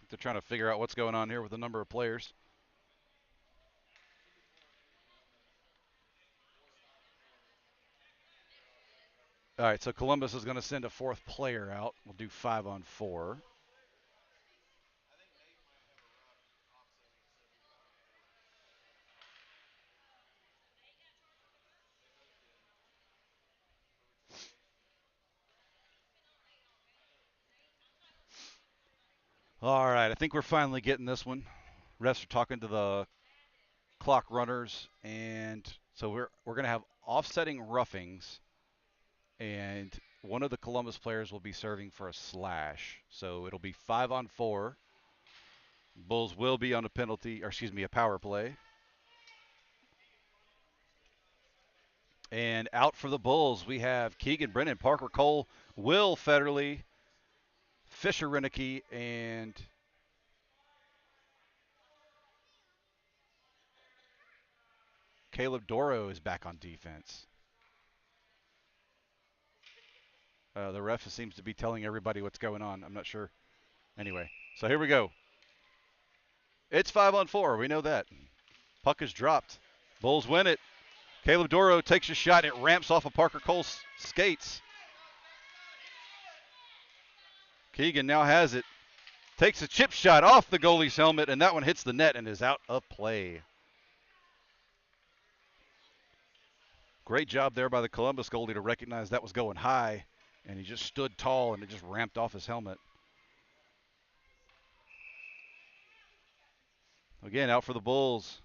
They're trying to figure out what's going on here with the number of players. All right, so Columbus is going to send a fourth player out. We'll do 5-on-4. All right, I think we're finally getting this one. Refs are talking to the clock runners, and so we're going to have offsetting roughings, and one of the Columbus players will be serving for a slash. So it'll be 5-on-4. Bulls will be on a penalty, or excuse me, a power play. And out for the Bulls, we have Keegan Brennan, Parker Cole, Will Federley, Fisher Renicky, and Caleb Doro is back on defense. The ref seems to be telling everybody what's going on. I'm not sure. Anyway, so here we go. It's 5-on-4. We know that. Puck is dropped. Bulls win it. Caleb Doro takes a shot. It ramps off of Parker Cole's skates. Keegan now has it. Takes a chip shot off the goalie's helmet, and that one hits the net and is out of play. Great job there by the Columbus goalie to recognize that was going high, and he just stood tall, and it just ramped off his helmet. Again, out for the Bulls.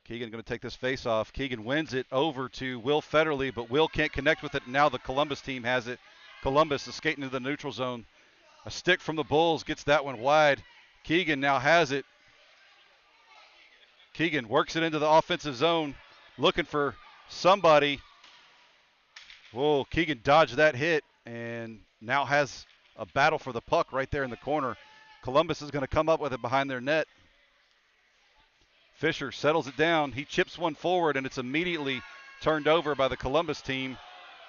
Keegan going to take this face-off. Keegan wins it over to Will Federley, but Will can't connect with it. Now the Columbus team has it. Columbus is skating into the neutral zone. A stick from the Bulls gets that one wide. Keegan now has it. Keegan works it into the offensive zone, looking for somebody. Whoa, Keegan dodged that hit and now has a battle for the puck right there in the corner. Columbus is going to come up with it behind their net. Fisher settles it down. He chips one forward, and it's immediately turned over by the Columbus team.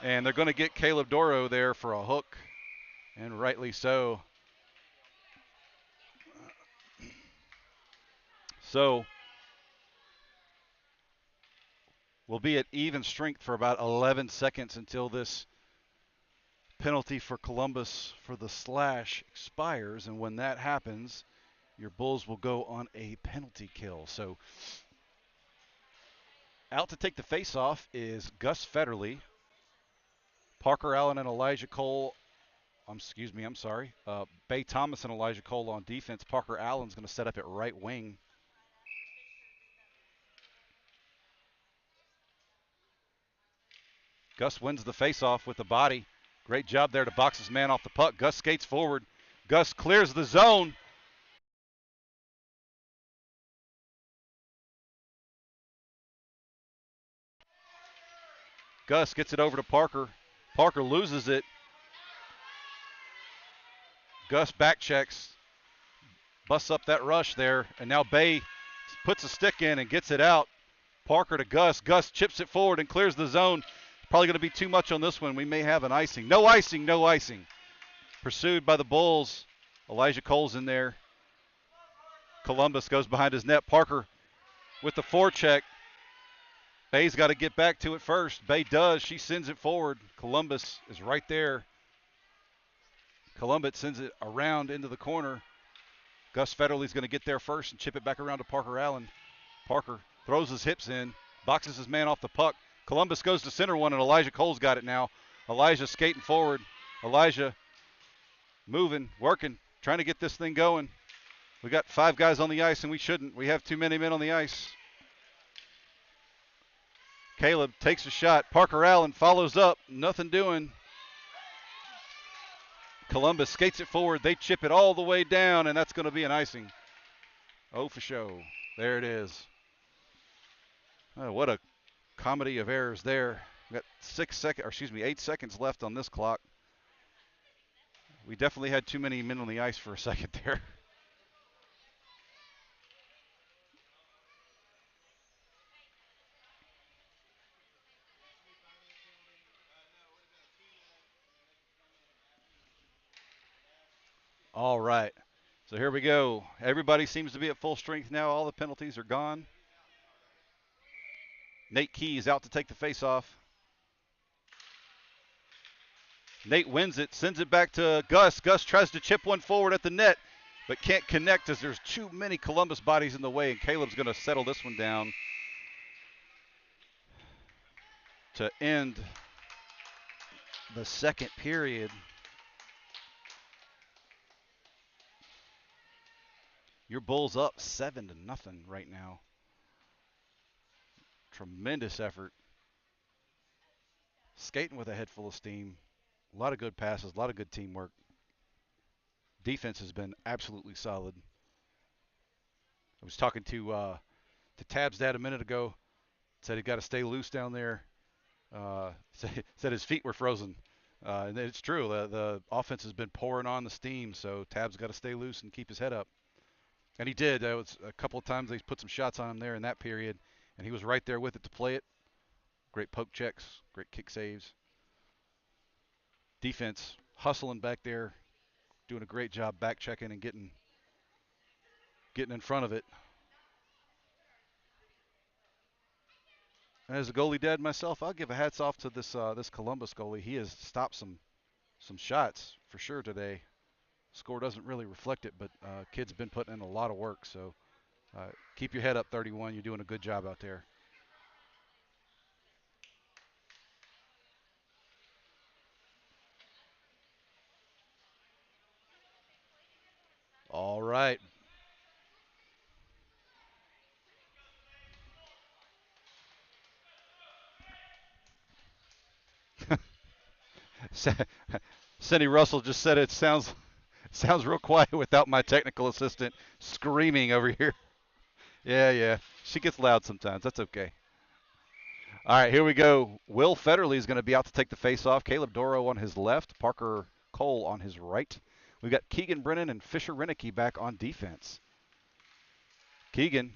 And they're going to get Caleb Doro there for a hook, and rightly so. So we'll be at even strength for about 11 seconds until this penalty for Columbus for the slash expires. And when that happens, your Bulls will go on a penalty kill. So out to take the face-off is Gus Federley. Parker Allen and Elijah Cole, Bay Thomas and Elijah Cole on defense. Parker Allen's going to set up at right wing. Gus wins the face-off with the body. Great job there to box his man off the puck. Gus skates forward. Gus clears the zone. Gus gets it over to Parker. Parker loses it. Gus back checks, busts up that rush there, and now Bay puts a stick in and gets it out. Parker to Gus. Gus chips it forward and clears the zone. Probably going to be too much on this one. We may have an icing. No icing, no icing. Pursued by the Bulls. Elijah Cole's in there. Columbus goes behind his net. Parker with the forecheck. Bay's got to get back to it first. Bay does. She sends it forward. Columbus is right there. Columbus sends it around into the corner. Gus Federley's going to get there first and chip it back around to Parker Allen. Parker throws his hips in, boxes his man off the puck. Columbus goes to center one, and Elijah Cole's got it now. Elijah skating forward. Elijah moving, working, trying to get this thing going. We got 5 guys on the ice, and we shouldn't. We have too many men on the ice. Caleb takes a shot. Parker Allen follows up. Nothing doing. Columbus skates it forward. They chip it all the way down, and that's going to be an icing. Oh, for show. There it is. Oh, what a comedy of errors there. We got 8 seconds left on this clock. We definitely had too many men on the ice for a second there. All right. So here we go. Everybody seems to be at full strength now. All the penalties are gone. Nate Keys out to take the face-off. Nate wins it, sends it back to Gus. Gus tries to chip one forward at the net, but can't connect as there's too many Columbus bodies in the way, and Caleb's going to settle this one down to end the second period. Your Bulls up 7-0 right now. Tremendous effort. Skating with a head full of steam. A lot of good passes, a lot of good teamwork. Defense has been absolutely solid. I was talking to Tab's dad a minute ago. Said he got to stay loose down there. Said his feet were frozen. And it's true. The offense has been pouring on the steam, so Tab's got to stay loose and keep his head up. And he did. It was a couple of times they put some shots on him there in that period, and he was right there with it to play it. Great poke checks, great kick saves. Defense hustling back there, doing a great job back checking and getting in front of it. And as a goalie dad myself, I'll give a hats off to this Columbus goalie. He has stopped some shots for sure today. Score doesn't really reflect it, but kid's been putting in a lot of work. So keep your head up, 31. You're doing a good job out there. All right. Cindy Russell just said it sounds real quiet without my technical assistant screaming over here. Yeah. She gets loud sometimes. That's okay. All right, here we go. Will Federley is going to be out to take the face-off. Caleb Doro on his left. Parker Cole on his right. We've got Keegan Brennan and Fisher Renicky back on defense. Keegan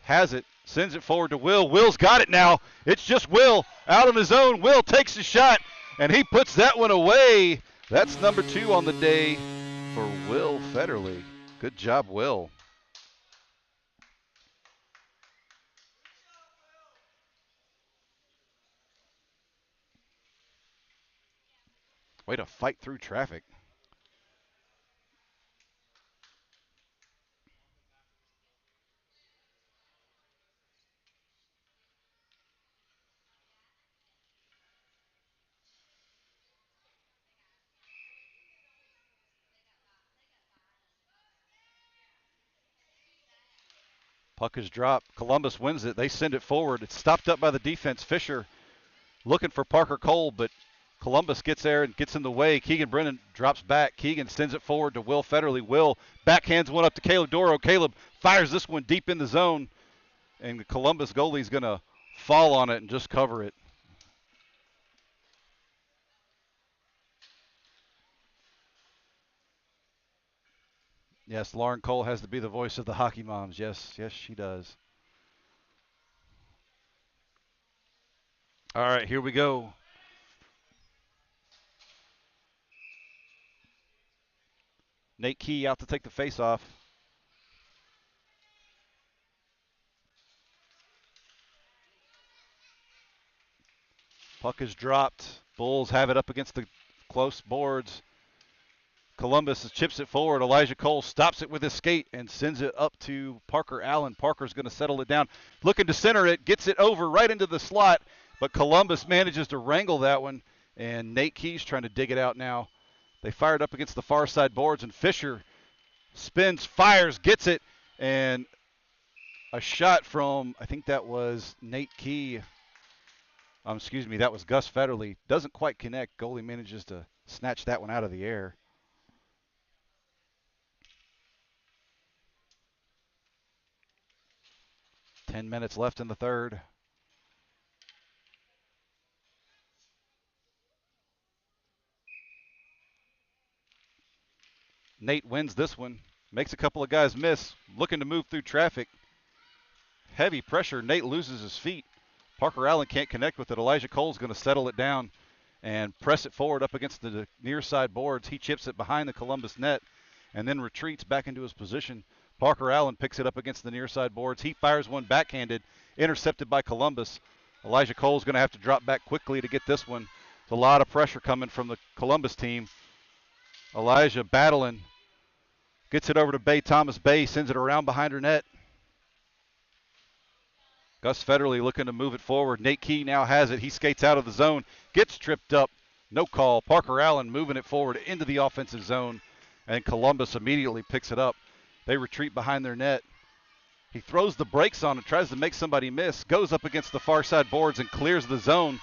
has it, sends it forward to Will. Will's got it now. It's just Will out on his own. Will takes the shot, and he puts that one away. That's number 2 on the day for Will Federley. Good job, Will. Way to fight through traffic. Puck is dropped. Columbus wins it. They send it forward. It's stopped up by the defense. Fisher looking for Parker Cole, but Columbus gets there and gets in the way. Keegan Brennan drops back. Keegan sends it forward to Will Federley. Will backhands one up to Caleb Doro. Caleb fires this one deep in the zone, and the Columbus goalie's going to fall on it and just cover it. Yes, Lauren Cole has to be the voice of the hockey moms. Yes, she does. All right, here we go. Nate Key out to take the face-off. Puck is dropped. Bulls have it up against the close boards. Columbus chips it forward. Elijah Cole stops it with his skate and sends it up to Parker Allen. Parker's going to settle it down. Looking to center it. Gets it over right into the slot. But Columbus manages to wrangle that one. And Nate Key's trying to dig it out now. They fired up against the far side boards. And Fisher spins, fires, gets it. And a shot from, I think that was Nate Key. That was Gus Federley. Doesn't quite connect. Goalie manages to snatch that one out of the air. Ten minutes left in the third. Nate wins this one. Makes a couple of guys miss. Looking to move through traffic. Heavy pressure. Nate loses his feet. Parker Allen can't connect with it. Elijah Cole's going to settle it down and press it forward up against the near side boards. He chips it behind the Columbus net and then retreats back into his position. Parker Allen picks it up against the near side boards. He fires one backhanded, intercepted by Columbus. Elijah Cole's going to have to drop back quickly to get this one. There's a lot of pressure coming from the Columbus team. Elijah battling. Gets it over to Bay Thomas. Bay sends it around behind her net. Gus Federley looking to move it forward. Nate Key now has it. He skates out of the zone. Gets tripped up. No call. Parker Allen moving it forward into the offensive zone. And Columbus immediately picks it up. They retreat behind their net. He throws the brakes on and tries to make somebody miss. Goes up against the far side boards and clears the zone.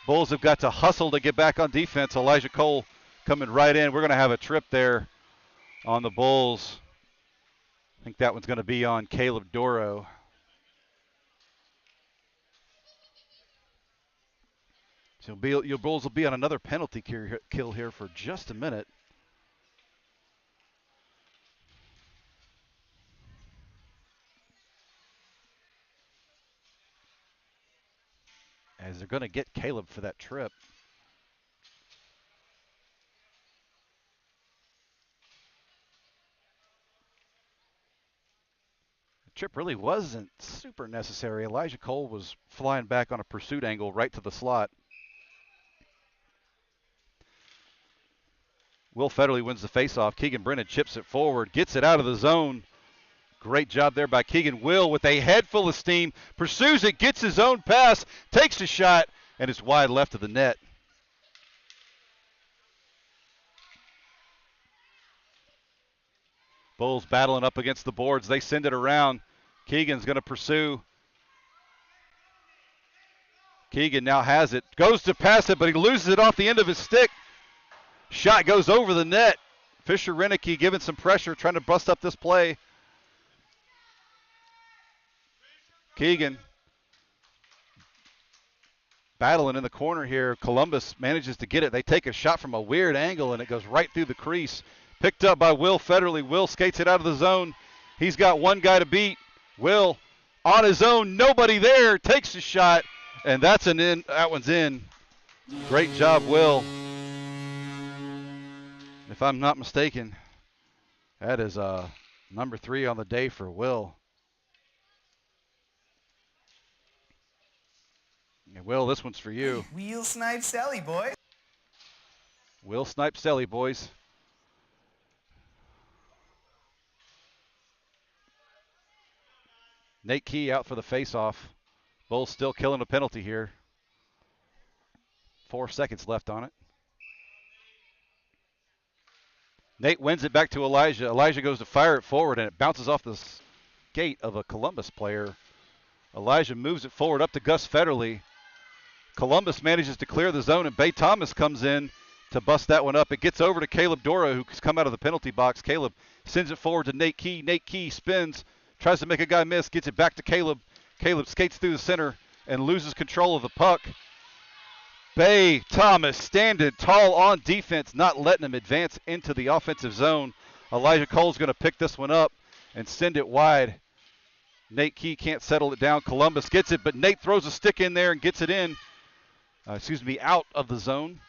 Bulls have got to hustle to get back on defense. Elijah Cole coming right in. We're going to have a trip there on the Bulls. I think that one's going to be on Caleb Doro. So your Bulls will be on another penalty kill here for just a minute. As they're going to get Caleb for that trip. The trip really wasn't super necessary. Elijah Cole was flying back on a pursuit angle right to the slot. Will Federley wins the faceoff. Keegan Brennan chips it forward, gets it out of the zone. Great job there by Keegan. Will, with a head full of steam, pursues it, gets his own pass, takes the shot, and it's wide left of the net. Bulls battling up against the boards. They send it around. Keegan's going to pursue. Keegan now has it. Goes to pass it, but he loses it off the end of his stick. Shot goes over the net. Fisher Renicky giving some pressure, trying to bust up this play. Keegan battling in the corner here. Columbus manages to get it. They take a shot from a weird angle, and it goes right through the crease. Picked up by Will Federley. Will skates it out of the zone. He's got one guy to beat. Will on his own. Nobody there. Takes a shot, and that's an in. That one's in. Great job, Will. If I'm not mistaken, that is number 3 on the day for Will. And Will, this one's for you. Wheel snipe Sally, boys. Will snipe Sally, boys. Nate Key out for the face-off. Bulls still killing a penalty here. 4 seconds left on it. Nate wins it back to Elijah. Elijah goes to fire it forward, and it bounces off the skate of a Columbus player. Elijah moves it forward up to Gus Federley. Columbus manages to clear the zone, and Bay Thomas comes in to bust that one up. It gets over to Caleb Dora, who's come out of the penalty box. Caleb sends it forward to Nate Key. Nate Key spins, tries to make a guy miss, gets it back to Caleb. Caleb skates through the center and loses control of the puck. Bay Thomas standing tall on defense, not letting him advance into the offensive zone. Elijah Cole's going to pick this one up and send it wide. Nate Key can't settle it down. Columbus gets it, but Nate throws a stick in there and gets it in. Out of the zone.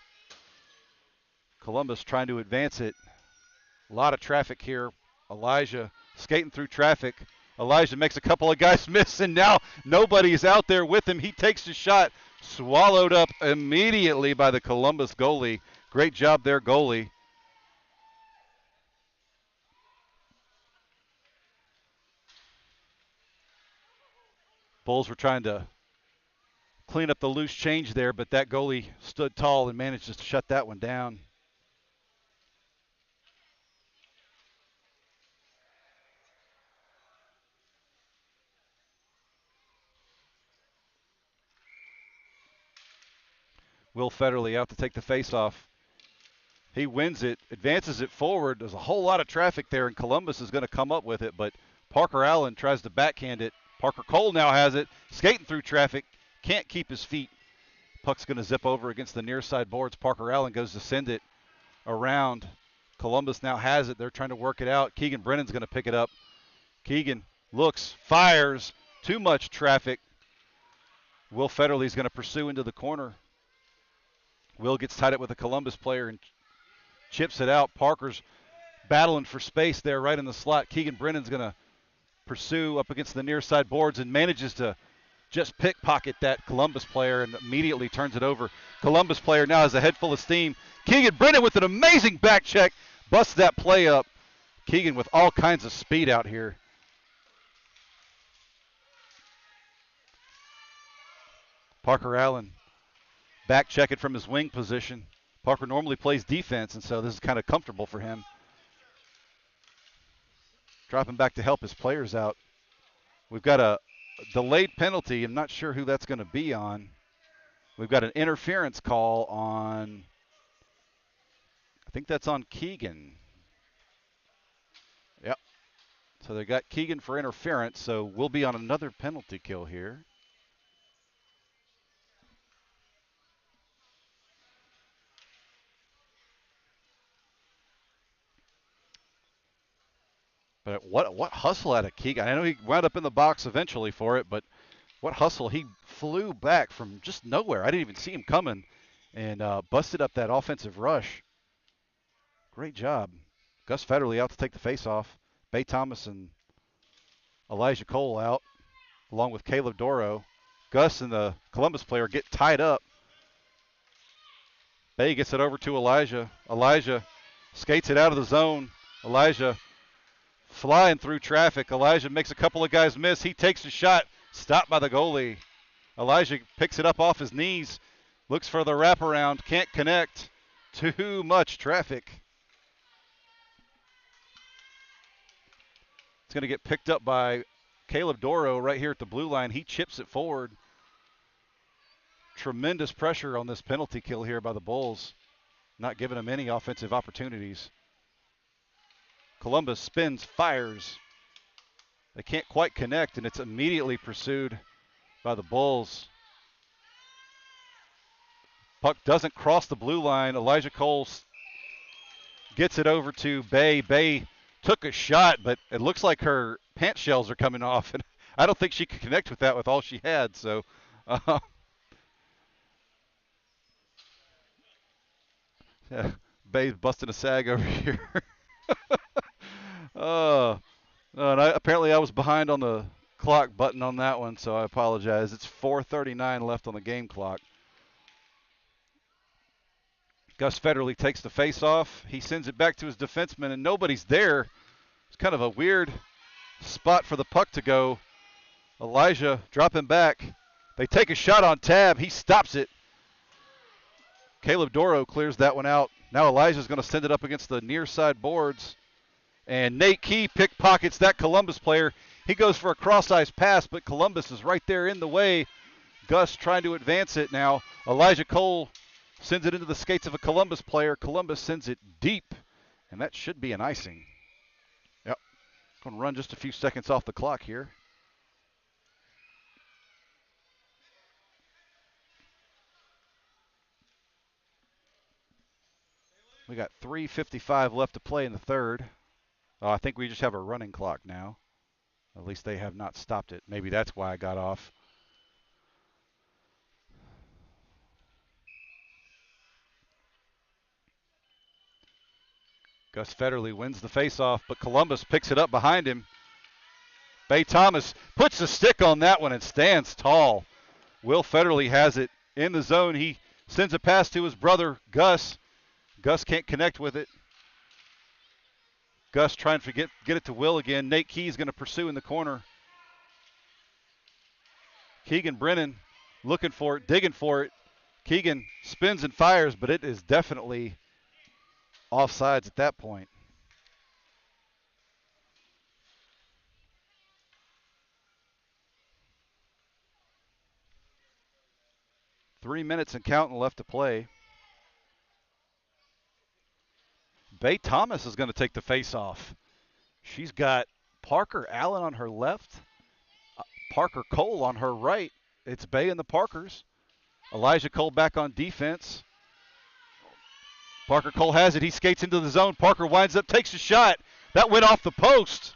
Columbus trying to advance it. A lot of traffic here. Elijah skating through traffic. Elijah makes a couple of guys miss, and now nobody's out there with him. He takes the shot, swallowed up immediately by the Columbus goalie. Great job there, goalie. Bulls were trying to clean up the loose change there, but that goalie stood tall and managed to shut that one down. Will Federley out to take the faceoff. He wins it, advances it forward. There's a whole lot of traffic there, and Columbus is going to come up with it, but Parker Allen tries to backhand it. Parker Cole now has it, skating through traffic, can't keep his feet. Puck's going to zip over against the near side boards. Parker Allen goes to send it around. Columbus now has it. They're trying to work it out. Keegan Brennan's going to pick it up. Keegan looks, fires, too much traffic. Will Federley's going to pursue into the corner. Will gets tied up with a Columbus player and chips it out. Parker's battling for space there right in the slot. Keegan Brennan's going to pursue up against the near side boards and manages to just pickpocket that Columbus player and immediately turns it over. Columbus player now has a head full of steam. Keegan Brennan with an amazing back check. Busts that play up. Keegan with all kinds of speed out here. Parker Allen back checking from his wing position. Parker normally plays defense, and so this is kind of comfortable for him. Dropping back to help his players out. We've got a delayed penalty. I'm not sure who that's going to be on. We've got an interference call on, I think that's on Keegan. Yep. So they got Keegan for interference, so we'll be on another penalty kill here. But what hustle out of Keegan. I know he wound up in the box eventually for it, but what hustle. He flew back from just nowhere. I didn't even see him coming and busted up that offensive rush. Great job. Gus Federley out to take the face-off. Bay Thomas and Elijah Cole out, along with Caleb Doro. Gus and the Columbus player get tied up. Bay gets it over to Elijah. Elijah skates it out of the zone. Elijah flying through traffic. Elijah makes a couple of guys miss. He takes a shot. Stopped by the goalie. Elijah picks it up off his knees. Looks for the wraparound. Can't connect. Too much traffic. It's going to get picked up by Caleb Doro right here at the blue line. He chips it forward. Tremendous pressure on this penalty kill here by the Bulls. Not giving them any offensive opportunities. Columbus spins, fires. They can't quite connect, and it's immediately pursued by the Bulls. Puck doesn't cross the blue line. Elijah Cole gets it over to Bay. Bay took a shot, but it looks like her pant shells are coming off, and I don't think she could connect with that with all she had. So, yeah, Bay's busting a sag over here. And apparently I was behind on the clock button on that one, so I apologize. It's 4:39 left on the game clock. Gus Federley takes the face-off. He sends it back to his defenseman, and nobody's there. It's kind of a weird spot for the puck to go. Elijah dropping back. They take a shot on Tab. He stops it. Caleb Doro clears that one out. Now Elijah's going to send it up against the near side boards. And Nate Key pickpockets that Columbus player. He goes for a cross-ice pass, but Columbus is right there in the way. Gus trying to advance it now. Elijah Cole sends it into the skates of a Columbus player. Columbus sends it deep, and that should be an icing. Yep. Going to run just a few seconds off the clock here. We got 3:55 left to play in the third. I think we just have a running clock now. At least they have not stopped it. Maybe that's why I got off. Gus Federley wins the faceoff, but Columbus picks it up behind him. Bay Thomas puts the stick on that one and stands tall. Will Federley has it in the zone. He sends a pass to his brother, Gus. Gus can't connect with it. Gus trying to get it to Will again. Nate Key is going to pursue in the corner. Keegan Brennan looking for it, digging for it. Keegan spins and fires, but it is definitely offsides at that point. Three minutes and counting left to play. Bay Thomas is going to take the face-off. She's got Parker Allen on her left, Parker Cole on her right. It's Bay and the Parkers. Elijah Cole back on defense. Parker Cole has it. He skates into the zone. Parker winds up, takes a shot. That went off the post.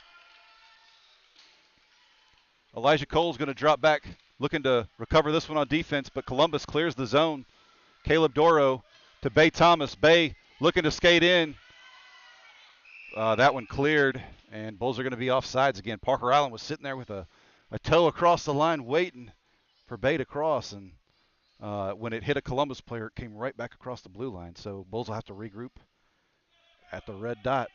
Elijah Cole's going to drop back, looking to recover this one on defense, but Columbus clears the zone. Caleb Doro to Bay Thomas. Bay looking to skate in. That one cleared, and Bulls are going to be offsides again. Parker Allen was sitting there with a toe across the line waiting. for Bay to cross, and when it hit a Columbus player, it came right back across the blue line. So Bulls will have to regroup at the red dot.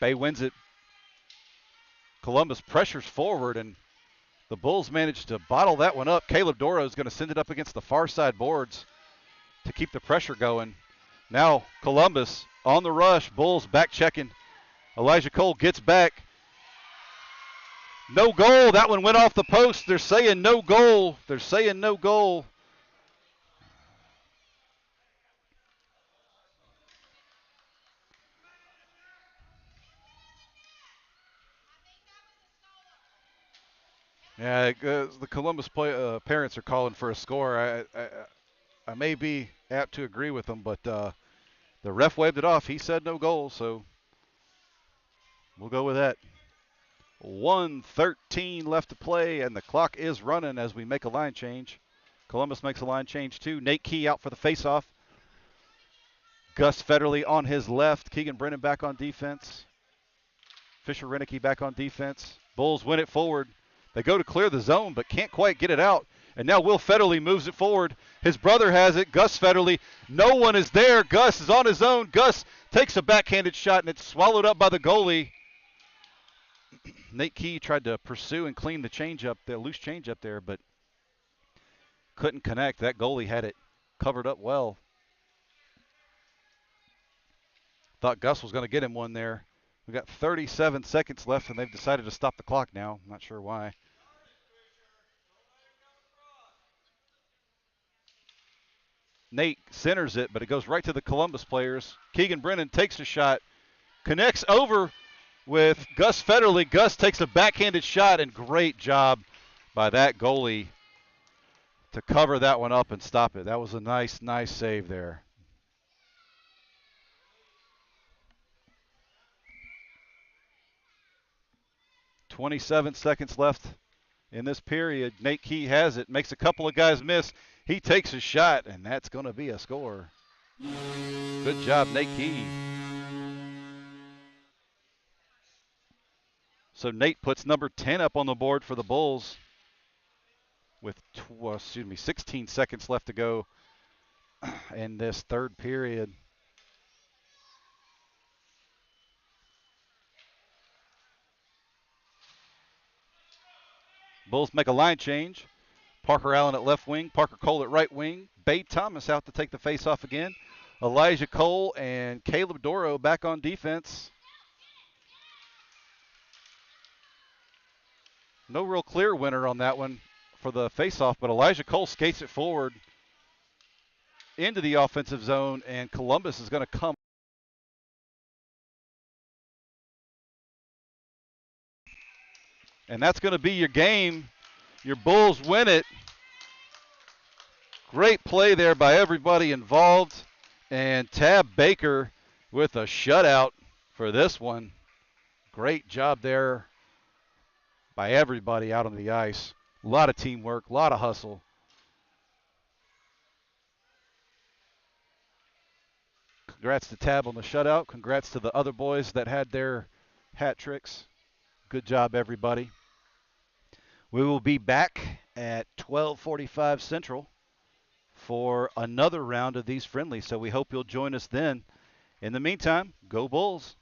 Bay wins it. Columbus pressures forward, and the Bulls managed to bottle that one up. Caleb Doro is going to send it up against the far side boards to keep the pressure going. Now Columbus on the rush. Bulls back checking. Elijah Cole gets back. No goal. That one went off the post. They're saying no goal. They're saying no goal. Yeah, the Columbus parents are calling for a score. I may be apt to agree with them, but the ref waved it off. He said no goal, so we'll go with that. 1:13 left to play, and the clock is running as we make a line change. Columbus makes a line change too. Nate Key out for the faceoff. Gus Federley on his left. Keegan Brennan back on defense. Fisher Renicky back on defense. Bulls win it forward. They go to clear the zone, but can't quite get it out. And now Will Federley moves it forward. His brother has it, Gus Federley. No one is there. Gus is on his own. Gus takes a backhanded shot, and it's swallowed up by the goalie. Nate Key tried to pursue and clean the changeup, the loose changeup there, but couldn't connect. That goalie had it covered up well. Thought Gus was going to get him one there. We got 37 seconds left, and they've decided to stop the clock now. I'm not sure why. Nate centers it, but it goes right to the Columbus players. Keegan Brennan takes a shot, connects over with Gus Federley. Gus takes a backhanded shot, and great job by that goalie to cover that one up and stop it. That was a nice save there. .27 seconds left in this period. Nate Key has it, makes a couple of guys miss. He takes a shot, and that's going to be a score. Good job, Nate Key. So Nate puts number 10 up on the board for the Bulls with 16 seconds left to go in this third period. Bulls make a line change. Parker Allen at left wing, Parker Cole at right wing. Bay Thomas out to take the face-off again. Elijah Cole and Caleb Doro back on defense. No real clear winner on that one for the face-off, but Elijah Cole skates it forward into the offensive zone, and Columbus is going to come. And that's going to be your game. Your Bulls win it. Great play there by everybody involved. And Tab Baker with a shutout for this one. Great job there by everybody out on the ice. A lot of teamwork, a lot of hustle. Congrats to Tab on the shutout. Congrats to the other boys that had their hat tricks. Good job, everybody. We will be back at 12:45 Central for another round of these friendlies, so we hope you'll join us then. In the meantime, go Bulls.